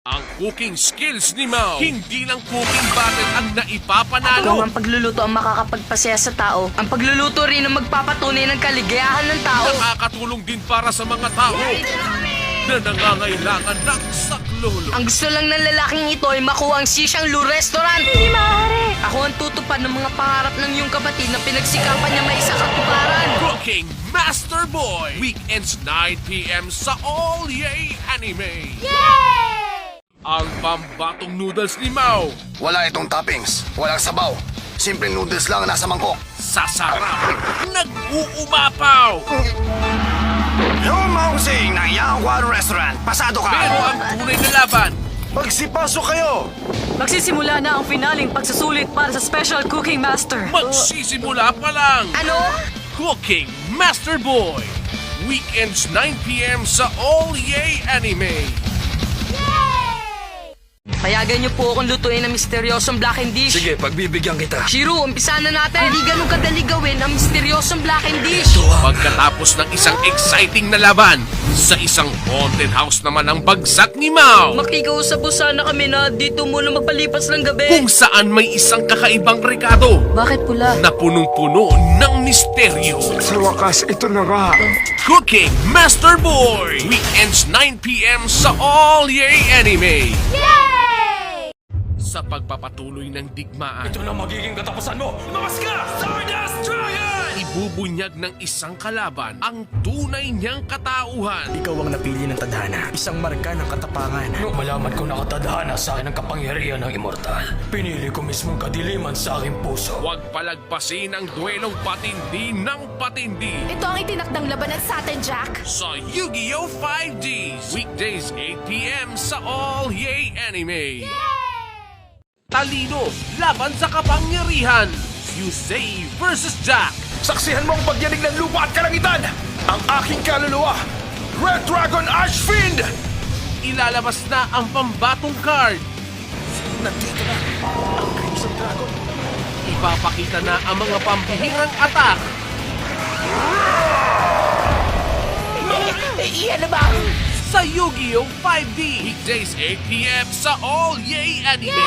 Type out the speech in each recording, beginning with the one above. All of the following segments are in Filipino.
Ang cooking skills ni Mao, hindi lang cooking battle ang naipapanalo. Kung ang pagluluto ang makakapagpasaya sa tao, ang pagluluto rin ang magpapatunay ng kaligayahan ng tao. Nakakatulong din para sa mga tao na nangangailangan ng saklolo. Ang gusto lang ng lalaking ito ay makuha ang Sishang Lu Restaurant. Hindi maaari. Ako ang tutupad ng mga pangarap ng iyong kapatid na pinagsikapan niya may isa katuparan. Cooking Master Boy, weekends 9 p.m. sa All Yay Anime. Yay! Ang pambatong noodles ni Mao, Wala itong toppings, walang sabaw. Simpleng noodles lang nasa mangkok. sa sarap, nag-uumapaw. Lumausing ng Yangwan Restaurant. Pasado ka! Pero ang tunay na laban, Magsipasok kayo! Magsisimula na ang finaling pagsusulit para sa Special Cooking Master. magsisimula pa lang. Ano? Cooking Master Boy, weekends 9 p.m. sa All Yay Anime. Payagan niyo po akong lutuin ang misteryosong blackened dish. Sige, pagbibigyan kita. Shiro, umpisa na natin. Hindi ganun kadali gawin ang misteryosong blackened dish. Pagkatapos ng isang exciting na laban, sa isang haunted house naman ang bagsak ni Mao. Makikiusap po sana kami na dito muna magpalipas ng gabi. Kung saan may isang kakaibang rekado Bakit pula? na punong-puno ng misteryo. Sa wakas, ito na nga. Cooking Master Boy, weekends 9 p.m. sa All Yay Anime. Sa pagpapatuloy ng digmaan, Ito na magiging katapusan mo! Lumas ka! Stardust Dragon! ibubunyag ng isang kalaban ang tunay niyang katauhan. Ikaw ang napili ng tadhana, isang marka ng katapangan. Nung malaman ko nakatadhana sa akin ang kapangyarihan ng immortal, pinili ko mismong kadiliman sa aking puso. Huwag palagpasin ang duelong patindi ng patindi Ito ang itinakdang labanan sa atin, Jack. sa Yu-Gi-Oh! 5Ds. Weekdays 8 p.m. sa All Yay Anime. Talino, laban sa kapangyarihan. Yusei versus Jack. Saksihan mo ang pagyanig ng lupa at kalangitan! Ang aking kaluluwa, Red Dragon Ash Fiend! Ilalabas na ang pambatong card. Nandito na ang Crimson Dragon. Ipapakita na ang mga pambihirang atak. Iyan na ba? Sa Yu-Gi-Oh! 5D. Weekdays 8 p.m. sa All Yay Anime.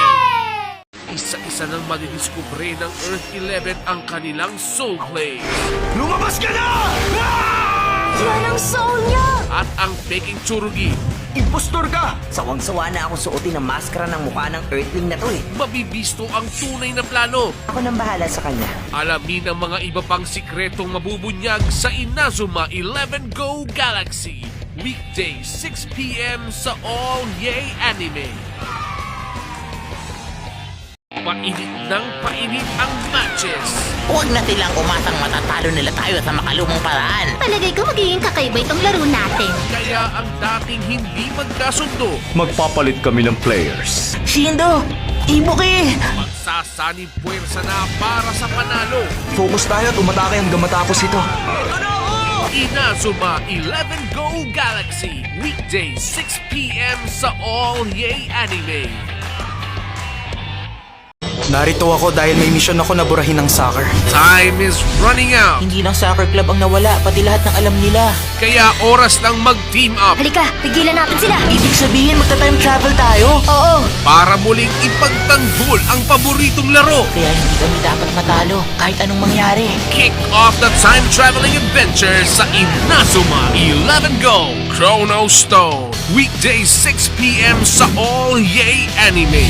Isa-isa nang madidiskubre ng Earth 11 ang kanilang soul clays. Lumabas ka na! Yan ang soul niya! At ang peking tsurugi. Impostor ka! Sawang-sawa na akong suotin ang maskara ng mukha ng Earthling na to eh. Mabibisto ang tunay na plano. Ako nang bahala sa kanya. Alamin ang mga iba pang sikretong mabubunyag sa Inazuma 11 Go Galaxy. Weekdays 6 p.m. sa All Yay Anime. Painit ng painit ang matches. Huwag na silang umasang matatalo nila tayo sa makalumang paraan. Palagay ko magiging kakaiba itong laro natin. Kaya ang dating hindi magkasundo, Magpapalit kami ng players. Shindo! Ibuki! magsasanib puwersa na para sa panalo. Focus tayo at umatake hanggang matapos ito. Inazuma 11 Go Galaxy. Weekdays 6 p.m. sa All Yay Anime. Narito ako dahil may misyon ako na burahin ng soccer. Time is running out. Hindi lang soccer club ang nawala, pati lahat ng alam nila. Kaya oras lang mag-team up Halika, pigilan natin sila! Ibig sabihin magta-time travel tayo? Oo! para muling ipagtanggol ang paboritong laro. Kaya hindi kami dapat matalo, kahit anong mangyari. Kick off the time-traveling adventure sa Inazuma 11 Go Chrono Stone. Weekdays 6 p.m. sa All Yay Anime.